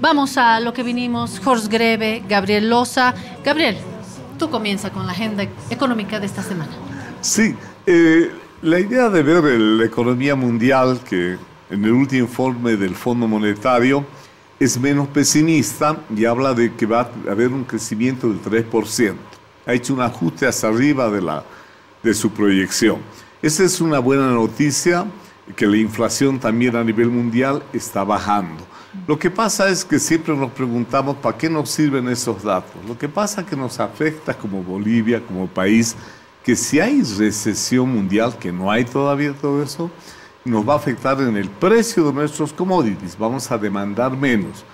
Vamos a lo que vinimos, Horst Greve, Gabriel Loza. Gabriel, tú comienza con la agenda económica de esta semana. Sí, la idea de ver la economía mundial, que en el último informe del Fondo Monetario es menos pesimista y habla de que va a haber un crecimiento del 3%. Ha hecho un ajuste hacia arriba de su proyección. Esa es una buena noticia, que la inflación también a nivel mundial está bajando. Lo que pasa es que siempre nos preguntamos ¿para qué nos sirven esos datos? Lo que pasa es que nos afecta como Bolivia, como país, que si hay recesión mundial, que no hay todavía todo eso, nos va a afectar en el precio de nuestros commodities, vamos a demandar menos.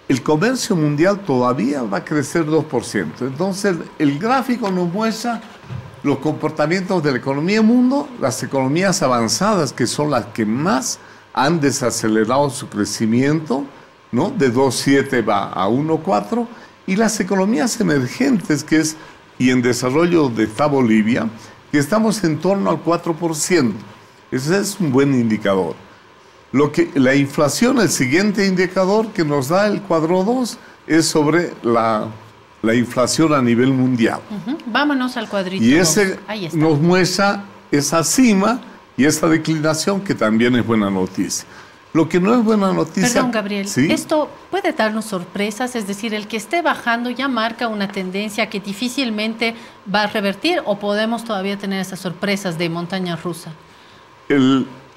El comercio mundial todavía va a crecer 2%. Entonces, el gráfico nos muestra los comportamientos de la economía del mundo, las economías avanzadas, que son las que más han desacelerado su crecimiento, ¿no? De 2,7 va a 1,4, y las economías emergentes, que es, y en desarrollo donde está Bolivia, que estamos en torno al 4%. Ese es un buen indicador. La inflación, el siguiente indicador que nos da el cuadro 2, es sobre la inflación a nivel mundial. Vámonos al cuadrito. Y ese nos muestra esa cima y esa declinación, que también es buena noticia. Lo que no es buena noticia... Perdón, Gabriel, ¿sí? ¿Esto puede darnos sorpresas? Es decir, el que esté bajando ya marca una tendencia que difícilmente va a revertir, ¿o podemos todavía tener esas sorpresas de montaña rusa?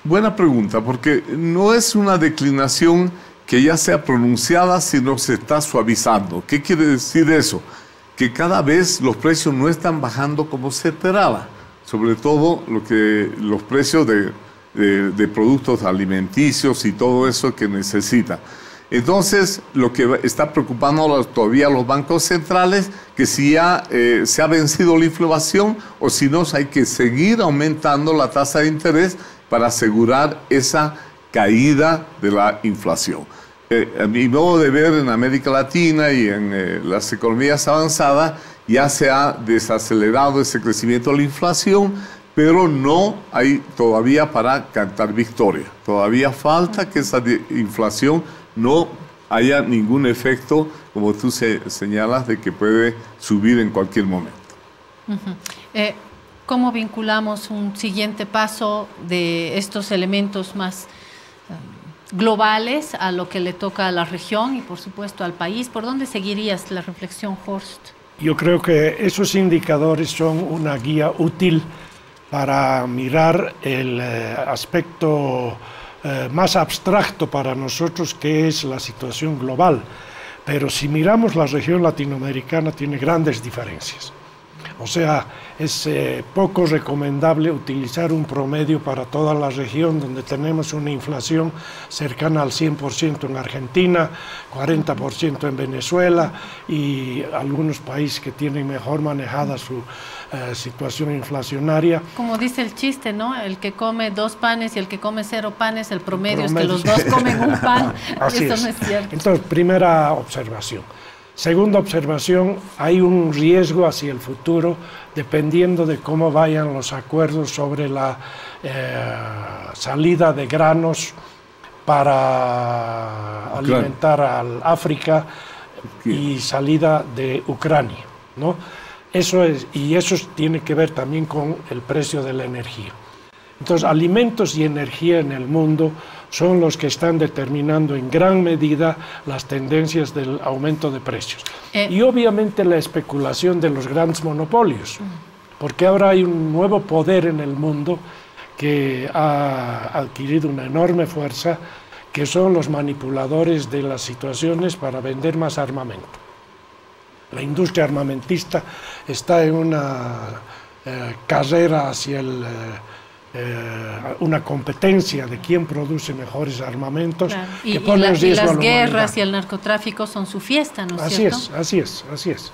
Buena pregunta, porque no es una declinación que ya sea pronunciada, sino se está suavizando. ¿Qué quiere decir eso? Que cada vez los precios no están bajando como se esperaba, sobre todo los precios de productos alimenticios y todo eso que necesita. Entonces, lo que está preocupando todavía a los bancos centrales, que si ya se ha vencido la inflación o si no, hay que seguir aumentando la tasa de interés para asegurar esa caída de la inflación. A mi modo de ver, en América Latina y en las economías avanzadas ya se ha desacelerado ese crecimiento de la inflación, pero no hay todavía para cantar victoria. Todavía falta que esa inflación no haya ningún efecto, como tú señalas, de que puede subir en cualquier momento. ¿Cómo vinculamos un siguiente paso de estos elementos más globales a lo que le toca a la región y, por supuesto, al país? ¿Por dónde seguirías la reflexión, Horst? Yo creo que esos indicadores son una guía útil para mirar el aspecto más abstracto para nosotros, que es la situación global. Pero si miramos la región latinoamericana, tiene grandes diferencias. O sea, es poco recomendable utilizar un promedio para toda la región, donde tenemos una inflación cercana al 100% en Argentina, 40% en Venezuela y algunos países que tienen mejor manejada su situación inflacionaria. Como dice el chiste, ¿no? El que come 2 panes y el que come 0 panes, el promedio es que los dos comen un pan. Así Eso es. no es cierto. Entonces, primera observación. Segunda observación, hay un riesgo hacia el futuro dependiendo de cómo vayan los acuerdos sobre la salida de granos para alimentar al África y salida de Ucrania, ¿no? Eso tiene que ver también con el precio de la energía. Entonces, alimentos y energía en el mundo son los que están determinando en gran medida las tendencias del aumento de precios. Y obviamente la especulación de los grandes monopolios, porque ahora hay un nuevo poder en el mundo que ha adquirido una enorme fuerza, que son los manipuladores de las situaciones para vender más armamento. La industria armamentista está en una carrera hacia una competencia de quién produce mejores armamentos, claro. Que pone en riesgo a la las guerras humanidad. Y el narcotráfico son su fiesta, ¿no es Así cierto? Así es.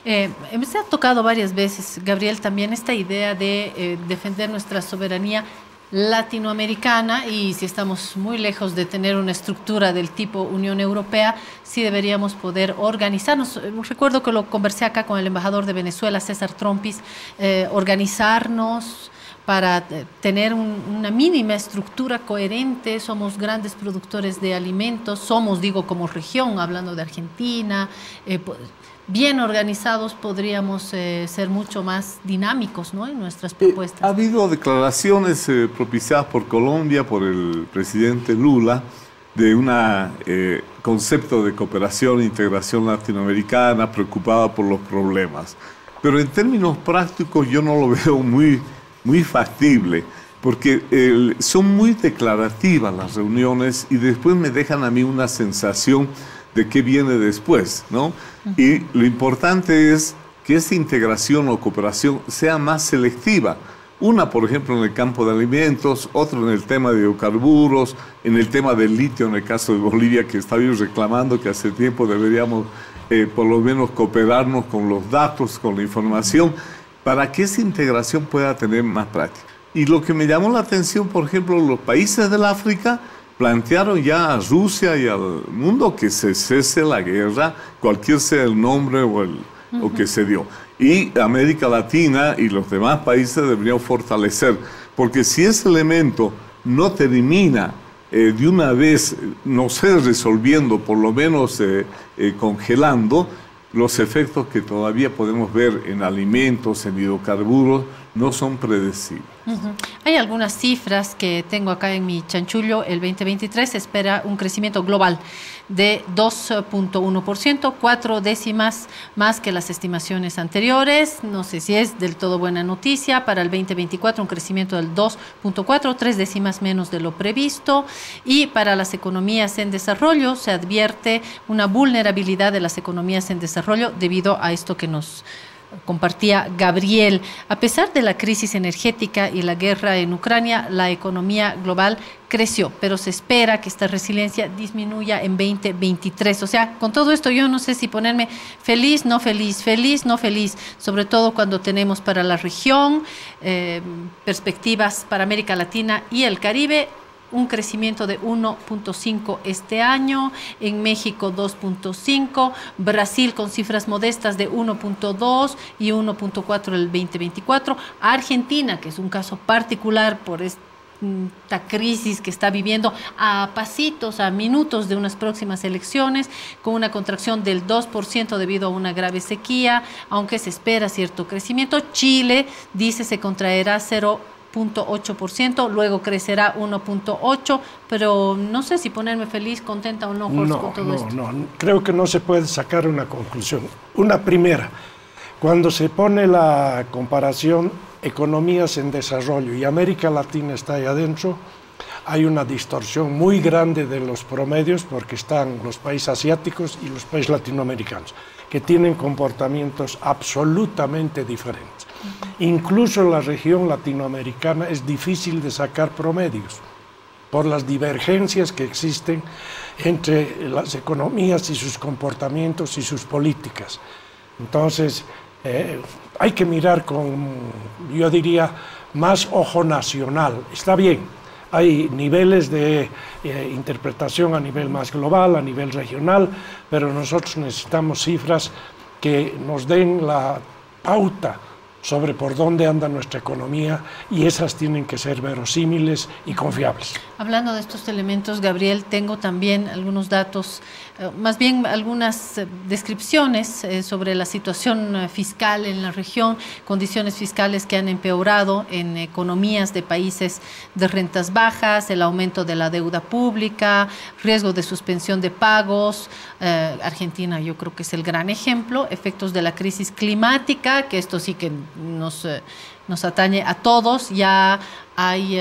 Se ha tocado varias veces, Gabriel, también esta idea de defender nuestra soberanía latinoamericana, y si estamos muy lejos de tener una estructura del tipo Unión Europea, sí deberíamos poder organizarnos. Recuerdo que lo conversé acá con el embajador de Venezuela, César Trompis, organizarnos para tener una mínima estructura coherente. Somos grandes productores de alimentos, somos, digo, como región, hablando de Argentina, bien organizados, podríamos ser mucho más dinámicos, ¿no?, en nuestras propuestas. Ha habido declaraciones propiciadas por Colombia, por el presidente Lula, de un concepto de cooperación e integración latinoamericana preocupada por los problemas. Pero en términos prácticos yo no lo veo muy factible, porque son muy declarativas las reuniones y después me dejan a mí una sensación de qué viene después, ¿no? Y lo importante es que esta integración o cooperación sea más selectiva. Una, por ejemplo, en el campo de alimentos, otra en el tema de hidrocarburos, en el tema del litio, en el caso de Bolivia, que está yo reclamando que hace tiempo deberíamos por lo menos cooperarnos con los datos, con la información, para que esa integración pueda tener más práctica. Y lo que me llamó la atención, por ejemplo, los países del África plantearon ya a Rusia y al mundo que se cese la guerra, cualquier sea el nombre o que se dio. Y América Latina y los demás países deberían fortalecer, porque si ese elemento no termina de una vez, no sé, resolviendo, por lo menos congelando, los efectos que todavía podemos ver en alimentos, en hidrocarburos, no son predecibles. Hay algunas cifras que tengo acá en mi chanchullo. El 2023 se espera un crecimiento global de 2.1%, 4 décimas más que las estimaciones anteriores. No sé si es del todo buena noticia. Para el 2024 un crecimiento del 2.4, 3 décimas menos de lo previsto. Y para las economías en desarrollo se advierte una vulnerabilidad de las economías en desarrollo debido a esto que nos compartía Gabriel. A pesar de la crisis energética y la guerra en Ucrania, la economía global creció, pero se espera que esta resiliencia disminuya en 2023. O sea, con todo esto yo no sé si ponerme feliz, no feliz, sobre todo cuando tenemos para la región perspectivas para América Latina y el Caribe, un crecimiento de 1.5 este año, en México 2.5, Brasil con cifras modestas de 1.2 y 1.4 el 2024, Argentina, que es un caso particular por esta crisis que está viviendo a pasitos, a minutos de unas próximas elecciones, con una contracción del 2% debido a una grave sequía, aunque se espera cierto crecimiento. Chile dice se contraerá 0.8%, luego crecerá 1.8%, pero no sé si ponerme feliz, contenta o no, Jorge, con todo esto. No, creo que no se puede sacar una conclusión. Una primera, cuando se pone la comparación economías en desarrollo y América Latina está ahí adentro, hay una distorsión muy grande de los promedios porque están los países asiáticos y los países latinoamericanos, que tienen comportamientos absolutamente diferentes. Incluso en la región latinoamericana es difícil de sacar promedios por las divergencias que existen entre las economías y sus comportamientos y sus políticas. Entonces, hay que mirar con, yo diría, más ojo nacional. Está bien, hay niveles de interpretación a nivel más global, a nivel regional, pero nosotros necesitamos cifras que nos den la pauta sobre por dónde anda nuestra economía, y esas tienen que ser verosímiles y confiables. Hablando de estos elementos, Gabriel, tengo también algunos datos, más bien algunas descripciones sobre la situación fiscal en la región, condiciones fiscales que han empeorado en economías de países de rentas bajas, el aumento de la deuda pública, riesgo de suspensión de pagos. Argentina yo creo que es el gran ejemplo, efectos de la crisis climática, que esto sí que nos atañe a todos. Ya hay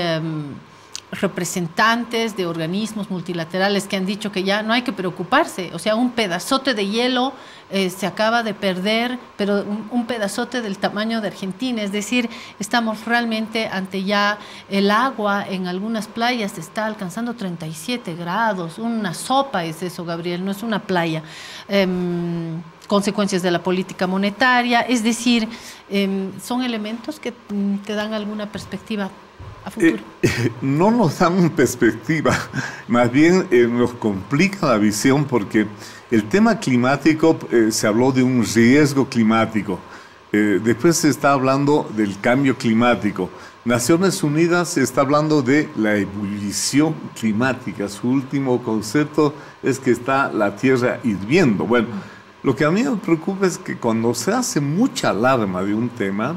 representantes de organismos multilaterales que han dicho que ya no hay que preocuparse, o sea, un pedazote de hielo se acaba de perder, pero un pedazote del tamaño de Argentina, es decir, estamos realmente ante ya el agua en algunas playas está alcanzando 37 grados, una sopa es eso, Gabriel, no es una playa. Consecuencias de la política monetaria, es decir, son elementos que te dan alguna perspectiva a futuro. No nos dan perspectiva, más bien nos complica la visión, porque el tema climático, se habló de un riesgo climático, después se está hablando del cambio climático. Naciones Unidas está hablando de la ebullición climática. Su último concepto es que está la Tierra hirviendo. Bueno, lo que a mí me preocupa es que cuando se hace mucha alarma de un tema,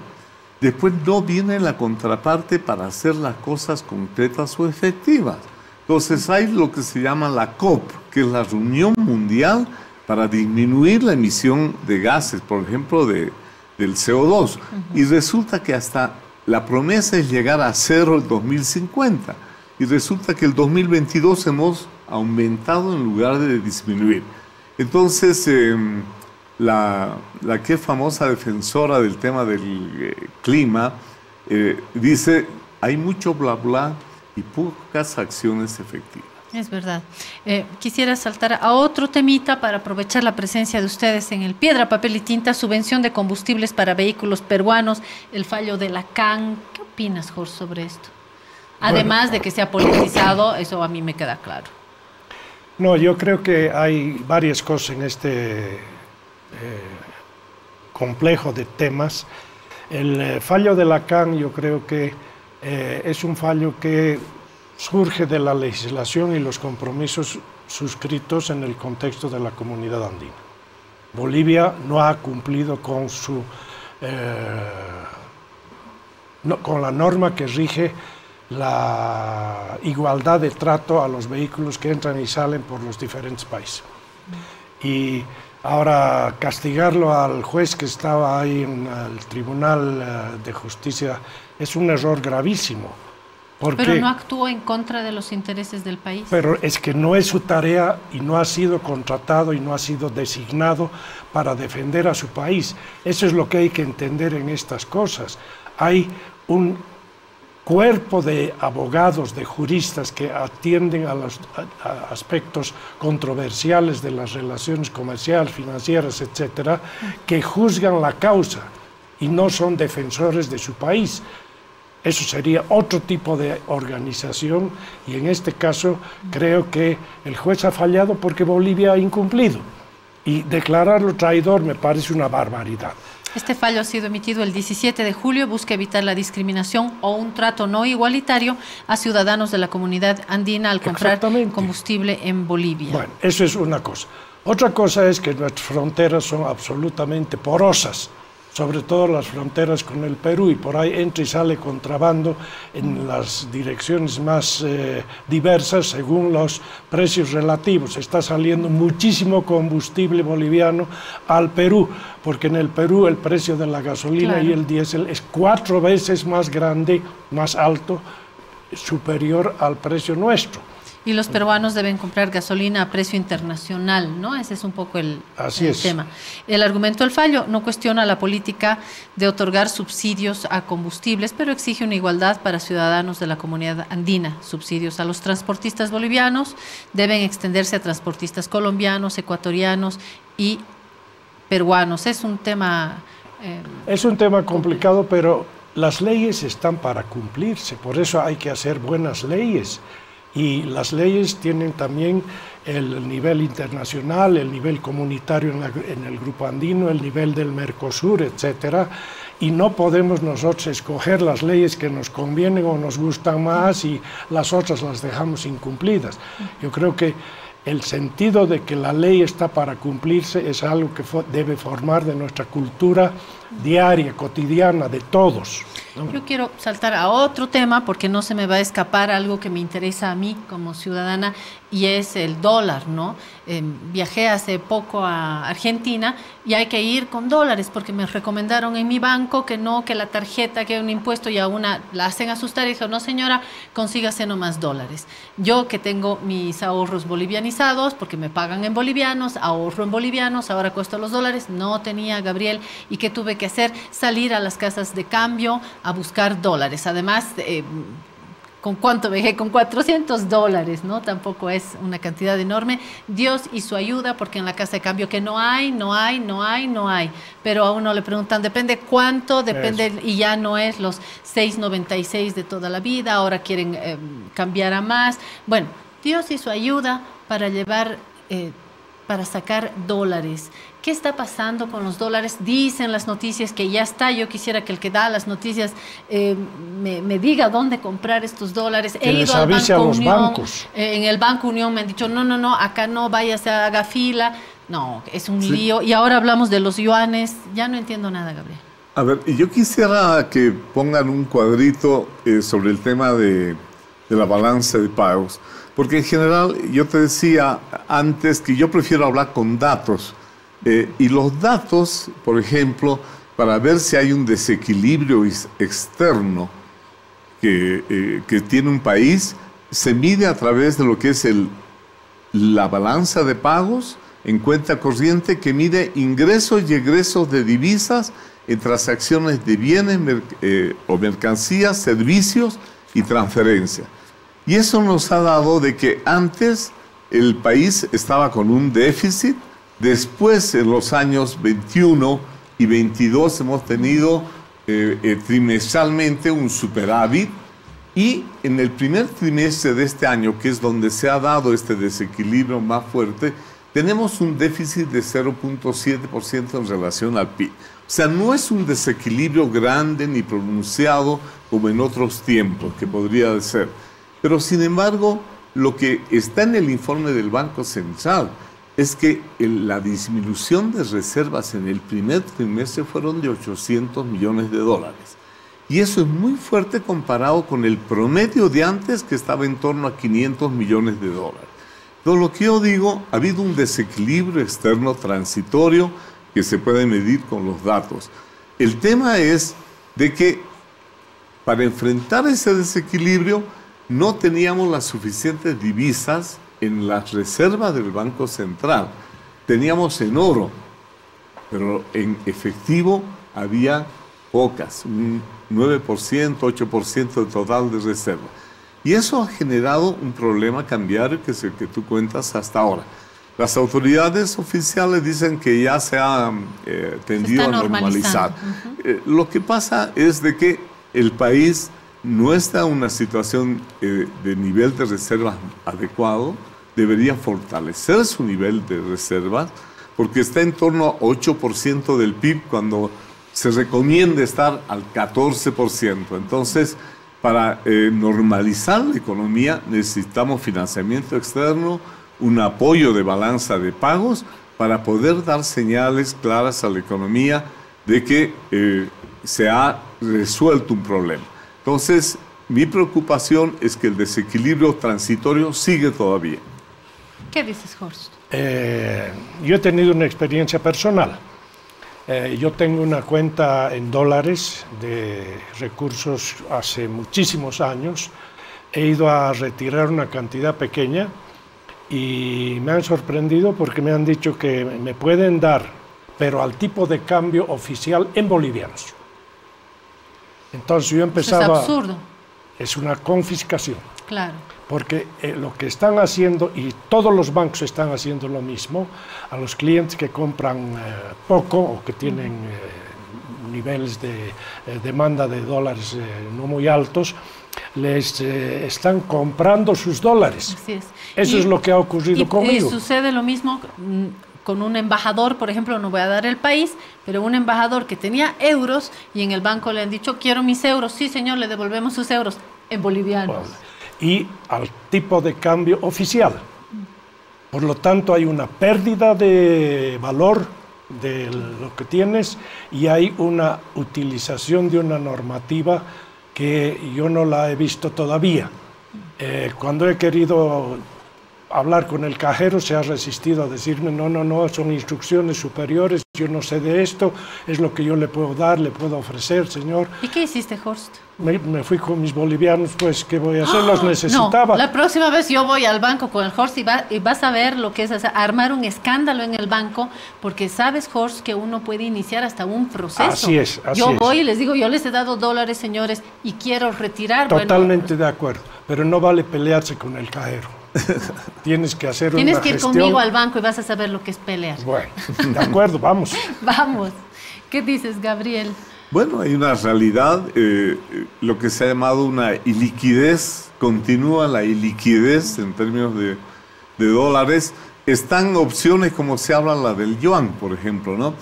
después no viene la contraparte para hacer las cosas concretas o efectivas. Entonces hay lo que se llama la COP, que es la reunión mundial para disminuir la emisión de gases, por ejemplo, del CO2. Y resulta que hasta la promesa es llegar a cero el 2050. Y resulta que el 2022 hemos aumentado en lugar de disminuir. Entonces, la que es famosa defensora del tema del clima dice, hay mucho bla bla y pocas acciones efectivas. Es verdad. Quisiera saltar a otro temita para aprovechar la presencia de ustedes en el Piedra, Papel y Tinta, subvención de combustibles para vehículos peruanos, el fallo de la CAN. ¿Qué opinas, Jorge, sobre esto? Además de que se ha politizado, eso a mí me queda claro. No, yo creo que hay varias cosas en este complejo de temas. El fallo de la CAN yo creo que es un fallo que surge de la legislación y los compromisos suscritos en el contexto de la comunidad andina. Bolivia no ha cumplido con con la norma que rige la igualdad de trato a los vehículos que entran y salen por los diferentes países. Y ahora castigarlo al juez que estaba ahí en el Tribunal de Justicia es un error gravísimo. Pero no actuó en contra de los intereses del país. Pero es que no es su tarea y no ha sido contratado y no ha sido designado para defender a su país. Eso es lo que hay que entender en estas cosas. Hay un cuerpo de abogados, de juristas que atienden a los aspectos controversiales de las relaciones comerciales, financieras, etcétera, que juzgan la causa y no son defensores de su país. Eso sería otro tipo de organización y en este caso creo que el juez ha fallado porque Bolivia ha incumplido y declararlo traidor me parece una barbaridad. Este fallo ha sido emitido el 17 de julio, busca evitar la discriminación o un trato no igualitario a ciudadanos de la comunidad andina al comprar combustible en Bolivia. Bueno, eso es una cosa. Otra cosa es que nuestras fronteras son absolutamente porosas, sobre todo las fronteras con el Perú, y por ahí entra y sale contrabando en las direcciones más diversas según los precios relativos. Está saliendo muchísimo combustible boliviano al Perú, porque en el Perú el precio de la gasolina y el diésel es 4 veces más grande, más alto, superior al precio nuestro. Y los peruanos deben comprar gasolina a precio internacional, ¿no? Ese es un poco el tema. El argumento del fallo no cuestiona la política de otorgar subsidios a combustibles, pero exige una igualdad para ciudadanos de la comunidad andina. Subsidios a los transportistas bolivianos deben extenderse a transportistas colombianos, ecuatorianos y peruanos. Es un tema... es un tema complicado, pero las leyes están para cumplirse, por eso hay que hacer buenas leyes. Y las leyes tienen también el nivel internacional, el nivel comunitario en el Grupo Andino, el nivel del Mercosur, etcétera, y no podemos nosotros escoger las leyes que nos convienen o nos gustan más y las otras las dejamos incumplidas. Yo creo que el sentido de que la ley está para cumplirse es algo que debe formar de nuestra cultura diaria, cotidiana, de todos, ¿no? Yo quiero saltar a otro tema porque no se me va a escapar algo que me interesa a mí como ciudadana y es el dólar, ¿no? Viajé hace poco a Argentina y hay que ir con dólares porque me recomendaron en mi banco que no, que la tarjeta, que hay un impuesto y a una la hacen asustar y dijo, no señora, consígase nomás dólares. Yo que tengo mis ahorros bolivianizados porque me pagan en bolivianos, ahorro en bolivianos, ahora cuesta los dólares, no tenía, Gabriel, y que tuve que hacer salir a las casas de cambio a buscar dólares. Además, ¿con cuánto viajé? Con $400, ¿no? Tampoco es una cantidad enorme. Dios y su ayuda, porque en la casa de cambio que no hay. Pero a uno le preguntan, depende cuánto, depende, y ya no es los 6.96 de toda la vida, ahora quieren cambiar a más. Bueno, Dios y su ayuda para llevar para sacar dólares. ¿Qué está pasando con los dólares? Dicen las noticias que ya está. Yo quisiera que el que da las noticias me diga dónde comprar estos dólares. Que les avise a los bancos. En el Banco Unión me han dicho, no, acá no, váyase, haga fila. No, es un lío. Y ahora hablamos de los yuanes. Ya no entiendo nada, Gabriel. A ver, yo quisiera que pongan un cuadrito sobre el tema de la balanza de pagos. Porque en general, yo te decía antes que yo prefiero hablar con datos. Y los datos, por ejemplo, para ver si hay un desequilibrio externo que tiene un país, se mide a través de lo que es la balanza de pagos en cuenta corriente, que mide ingresos y egresos de divisas en transacciones de bienes o mercancías, servicios y transferencias. Y eso nos ha dado de que antes el país estaba con un déficit, después en los años 21 y 22 hemos tenido trimestralmente un superávit, y en el primer trimestre de este año, que es donde se ha dado este desequilibrio más fuerte, tenemos un déficit de 0.7% en relación al PIB. O sea, no es un desequilibrio grande ni pronunciado como en otros tiempos, que podría ser. Pero, sin embargo, lo que está en el informe del Banco Central es que la disminución de reservas en el primer trimestre fueron de 800 millones de dólares. Y eso es muy fuerte comparado con el promedio de antes, que estaba en torno a 500 millones de dólares. Entonces, lo que yo digo, ha habido un desequilibrio externo transitorio que se puede medir con los datos. El tema es de que para enfrentar ese desequilibrio no teníamos las suficientes divisas en las reservas del Banco Central. Teníamos en oro, pero en efectivo había pocas, un 9%, 8% del total de reservas. Y eso ha generado un problema cambiario que es el que tú cuentas hasta ahora. Las autoridades oficiales dicen que ya se ha tendido a normalizar. Lo que pasa es de que el país no está en una situación de nivel de reservas adecuado, debería fortalecer su nivel de reservas, porque está en torno a 8% del PIB cuando se recomienda estar al 14%. Entonces, para normalizar la economía necesitamos financiamiento externo, un apoyo de balanza de pagos para poder dar señales claras a la economía de que se ha resuelto un problema. Entonces, mi preocupación es que el desequilibrio transitorio sigue todavía. ¿Qué dices, Horst? Yo he tenido una experiencia personal. Yo tengo una cuenta en dólares de recursos hace muchísimos años. He ido a retirar una cantidad pequeña y me han sorprendido porque me han dicho que me pueden dar, pero al tipo de cambio oficial en bolivianos. Entonces yo empezaba... Eso es absurdo. Es una confiscación. Claro. Porque lo que están haciendo, y todos los bancos están haciendo lo mismo, a los clientes que compran poco o que tienen niveles de demanda de dólares no muy altos, les están comprando sus dólares. Así es. Eso es lo que ha ocurrido conmigo. Y sucede lo mismo con un embajador, por ejemplo, no voy a dar el país, pero un embajador que tenía euros y en el banco le han dicho, quiero mis euros. Sí, señor, le devolvemos sus euros en bolivianos. Bueno, y al tipo de cambio oficial. Por lo tanto, hay una pérdida de valor de lo que tienes y hay una utilización de una normativa que yo no la he visto todavía. Cuando he querido hablar con el cajero, se ha resistido a decirme, no, son instrucciones superiores, yo no sé de esto, es lo que yo le puedo dar, le puedo ofrecer, señor. ¿Y qué hiciste, Horst? Me fui con mis bolivianos, pues, ¿qué voy a hacer? Los necesitaba. No, la próxima vez yo voy al banco con el Horst y vas a ver lo que es armar un escándalo en el banco, porque sabes, Horst, que uno puede iniciar hasta un proceso. Así es. Yo voy y les digo, yo les he dado dólares, señores, y quiero retirar. Totalmente de acuerdo, pero no vale pelearse con el cajero. Tienes que hacer una gestión. Tienes que ir conmigo al banco y vas a saber lo que es pelear. Bueno, de acuerdo, vamos. Vamos. ¿Qué dices, Gabriel? Bueno, hay una realidad, lo que se ha llamado una iliquidez, continúa la iliquidez en términos de dólares, Están opciones como se habla la del yuan, por ejemplo, ¿no?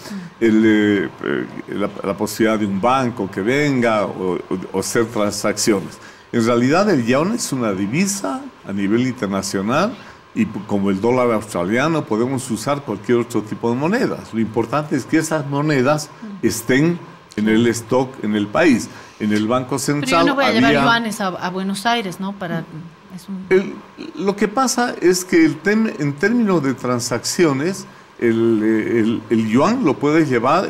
La posibilidad de un banco que venga o hacer transacciones. En realidad el yuan es una divisa a nivel internacional y como el dólar australiano podemos usar cualquier otro tipo de monedas. Lo importante es que esas monedas estén en el stock en el país. En el Banco Central. Pero yo no voy a llevar yuanes a Buenos Aires, ¿no? Lo que pasa es que en términos de transacciones, el yuan lo puedes llevar,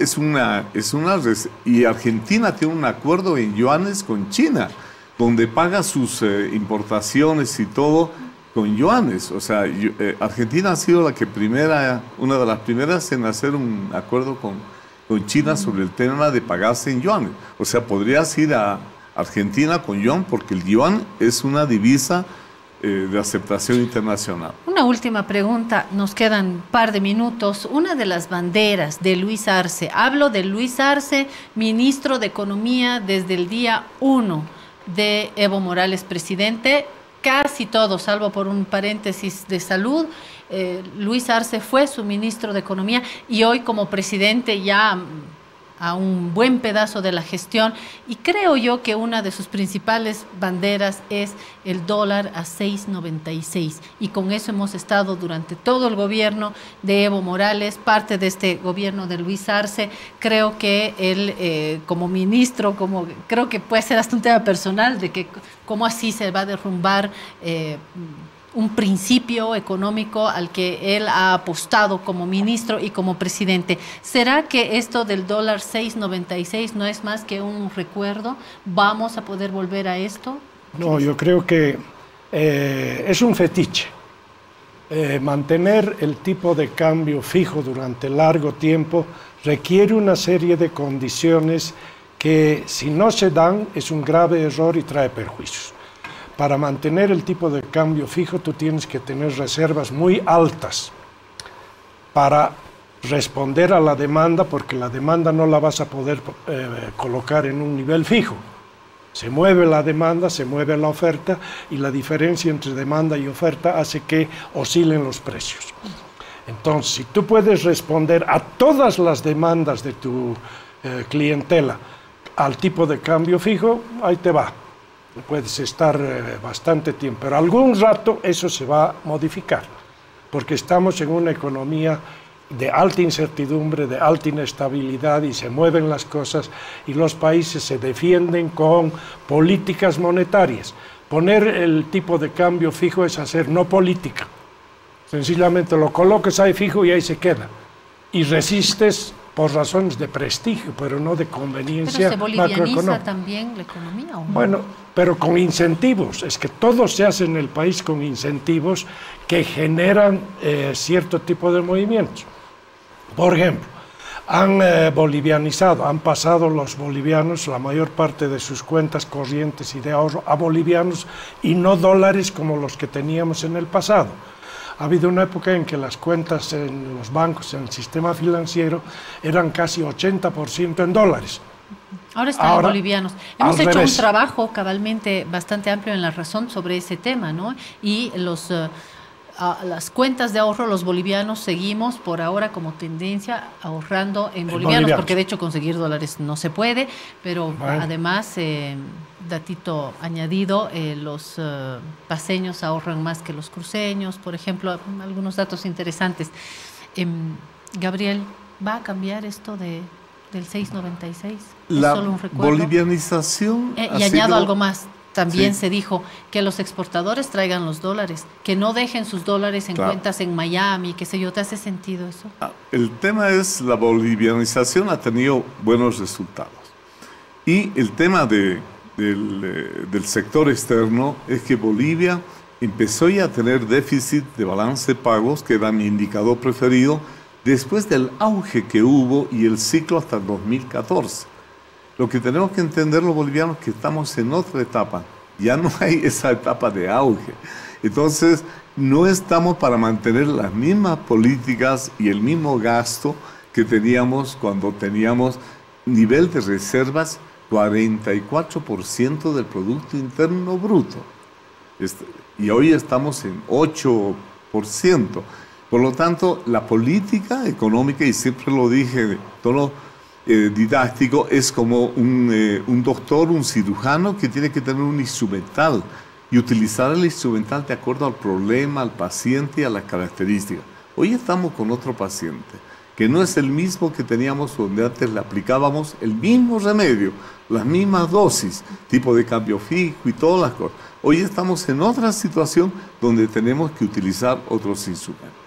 y Argentina tiene un acuerdo en yuanes con China, donde paga sus importaciones y todo con yuanes. O sea, Argentina ha sido una de las primeras en hacer un acuerdo con China sobre el tema de pagarse en yuan. O sea, podrías ir a Argentina con yuan porque el yuan es una divisa de aceptación internacional. Una última pregunta, nos quedan un par de minutos. Una de las banderas de Luis Arce, hablo de Luis Arce, ministro de Economía desde el día 1 de Evo Morales presidente, casi todo, salvo por un paréntesis de salud, Luis Arce fue su ministro de Economía y hoy como presidente ya a un buen pedazo de la gestión, y creo yo que una de sus principales banderas es el dólar a 6.96, y con eso hemos estado durante todo el gobierno de Evo Morales, parte de este gobierno de Luis Arce. Creo que él como ministro, creo que puede ser hasta un tema personal de que cómo así se va a derrumbar un principio económico al que él ha apostado como ministro y como presidente. ¿Será que esto del dólar 6.96 no es más que un recuerdo? ¿Vamos a poder volver a esto? No, yo creo que es un fetiche. Mantener el tipo de cambio fijo durante largo tiempo requiere una serie de condiciones que, si no se dan, es un grave error y trae perjuicios. Para mantener el tipo de cambio fijo, tú tienes que tener reservas muy altas para responder a la demanda, porque la demanda no la vas a poder colocar en un nivel fijo. Se mueve la demanda, se mueve la oferta, y la diferencia entre demanda y oferta hace que oscilen los precios. Entonces, si tú puedes responder a todas las demandas de tu clientela al tipo de cambio fijo, ahí te va. Puedes estar bastante tiempo, pero algún rato eso se va a modificar, porque estamos en una economía de alta incertidumbre, de alta inestabilidad, y se mueven las cosas, y los países se defienden con políticas monetarias. Poner el tipo de cambio fijo es hacer no política. Sencillamente lo colocas ahí fijo y ahí se queda. Y resistes por razones de prestigio, pero no de conveniencia macroeconómica. ¿Pero se bolivianiza también la economía o no? Bueno, pero con incentivos. Es que todo se hace en el país con incentivos que generan cierto tipo de movimientos. Por ejemplo, han bolivianizado, han pasado los bolivianos la mayor parte de sus cuentas corrientes y de ahorro a bolivianos y no dólares como los que teníamos en el pasado. Ha habido una época en que las cuentas en los bancos, en el sistema financiero, eran casi 80% en dólares. Ahora están en bolivianos. Hemos hecho un trabajo cabalmente bastante amplio en La Razón sobre ese tema, ¿no? Y las cuentas de ahorro, los bolivianos seguimos por ahora como tendencia ahorrando en bolivianos, porque de hecho conseguir dólares no se puede, pero bueno, además, datito añadido, los paceños ahorran más que los cruceños, por ejemplo, algunos datos interesantes. Gabriel, ¿va a cambiar esto del 6.96? La solo un recuerdo. Bolivianización y añado algo más. También se dijo que los exportadores traigan los dólares, que no dejen sus dólares en cuentas en Miami, qué sé yo. ¿Te hace sentido eso? El tema es, la bolivianización ha tenido buenos resultados. Y el tema del sector externo es que Bolivia empezó ya a tener déficit de balance de pagos, que era mi indicador preferido, después del auge que hubo y el ciclo hasta el 2014. Lo que tenemos que entender los bolivianos es que estamos en otra etapa. Ya no hay esa etapa de auge. Entonces, no estamos para mantener las mismas políticas y el mismo gasto que teníamos cuando teníamos nivel de reservas 44% del Producto Interno Bruto. Y hoy estamos en 8%. Por lo tanto, la política económica, y siempre lo dije de tono didáctico, es como un doctor, un cirujano que tiene que tener un instrumental y utilizar el instrumental de acuerdo al problema, al paciente y a las características. Hoy estamos con otro paciente, que no es el mismo que teníamos donde antes le aplicábamos el mismo remedio, las mismas dosis, tipo de cambio fijo y todas las cosas. Hoy estamos en otra situación donde tenemos que utilizar otros instrumentos.